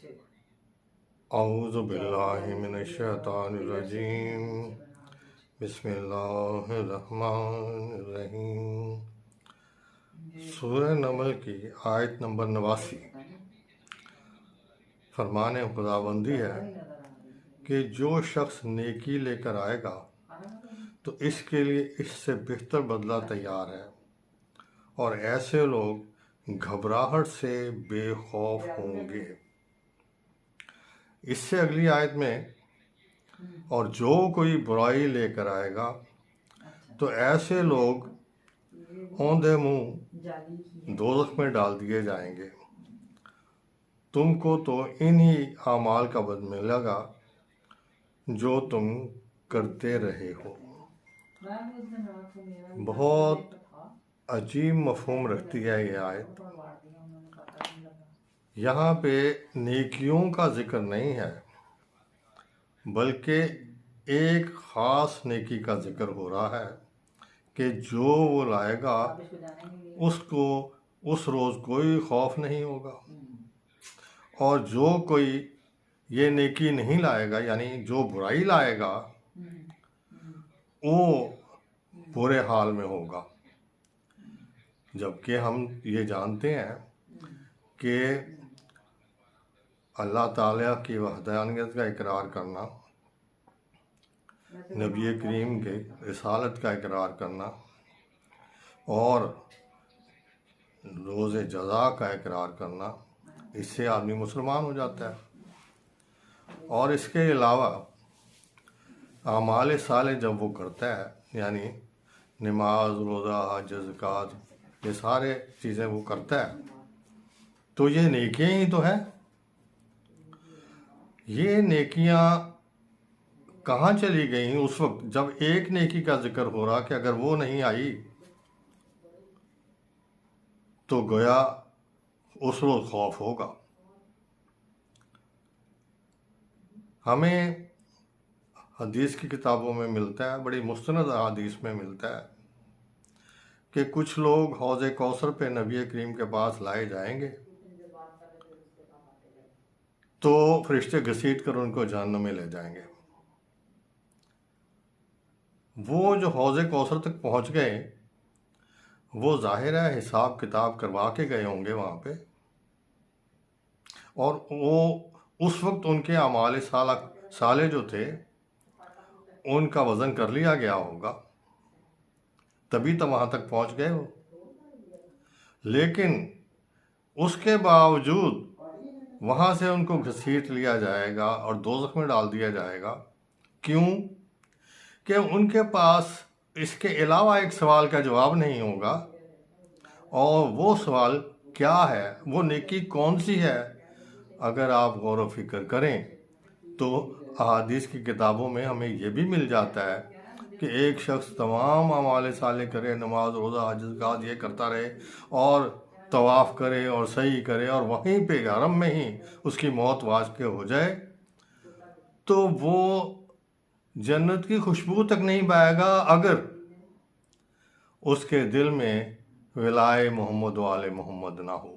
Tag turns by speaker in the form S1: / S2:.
S1: اعوذ باللہ من الشیطان الرجیم بسم اللہ الرحمن الرحیم۔ سورہ نمل کی آیت نمبر 89 فرمان خداوندی ہے کہ جو شخص نیکی لے کر آئے گا تو اس کے لیے اس سے بہتر بدلہ تیار ہے، اور ایسے لوگ گھبراہٹ سے بے خوف ہوں گے۔ اس سے اگلی آیت میں اور جو کوئی برائی لے کر آئے گا تو ایسے لوگ اوندے منہ دوزخ میں ڈال دیے جائیں گے۔ تم کو تو انہی اعمال کا بدلہ ملے گا جو تم کرتے رہے ہو۔ بہت عجیب مفہوم رکھتی ہے یہ آیت۔ یہاں پہ نیکیوں کا ذکر نہیں ہے، بلکہ ایک خاص نیکی کا ذکر ہو رہا ہے کہ جو وہ لائے گا اس کو اس روز کوئی خوف نہیں ہوگا، اور جو کوئی یہ نیکی نہیں لائے گا، یعنی جو برائی لائے گا، وہ برے حال میں ہوگا۔ جبکہ ہم یہ جانتے ہیں کہ اللہ تعالیٰ کی وحدانیت کا اقرار کرنا، نبی کریم کے رسالت کا اقرار کرنا اور روز جزا کا اقرار کرنا، اس سے آدمی مسلمان ہو جاتا ہے۔ اور اس کے علاوہ اعمال صالح جب وہ کرتا ہے، یعنی نماز، روزہ، حج، زکوٰۃ، یہ سارے چیزیں وہ کرتا ہے، تو یہ نیکیاں ہی تو ہیں۔ یہ نیکیاں کہاں چلی گئیں اس وقت جب ایک نیکی کا ذکر ہو رہا کہ اگر وہ نہیں آئی تو گویا اس روز خوف ہوگا۔ ہمیں حدیث کی کتابوں میں ملتا ہے، بڑی مستند حدیث میں ملتا ہے کہ کچھ لوگ حوض کوثر پہ نبی کریم کے پاس لائے جائیں گے تو فرشتے گھسیٹ کر ان کو جہنم میں لے جائیں گے۔ وہ جو حوض کوثر تک پہنچ گئے، وہ ظاہر ہے حساب کتاب کروا کے گئے ہوں گے وہاں پہ، اور وہ اس وقت ان کے اعمال صالح جو تھے ان کا وزن کر لیا گیا ہوگا، تبھی تو وہاں تک پہنچ گئے وہ۔ لیکن اس کے باوجود وہاں سے ان کو گھسیٹ لیا جائے گا اور دوزخ میں ڈال دیا جائے گا۔ کیوں؟ کہ ان کے پاس اس کے علاوہ ایک سوال کا جواب نہیں ہوگا، اور وہ سوال کیا ہے، وہ نیکی کون سی ہے۔ اگر آپ غور و فکر کریں تو احادیث کی کتابوں میں ہمیں یہ بھی مل جاتا ہے کہ ایک شخص تمام اعمال صالح کرے، نماز، روزہ، حج، زکوٰۃ یہ کرتا رہے، اور طواف کرے اور سعی کرے، اور وہیں پہ حرم میں ہی اس کی موت واقع ہو جائے، تو وہ جنت کی خوشبو تک نہیں پائے گا اگر اس کے دل میں ولائے محمد و آل محمد نہ ہو۔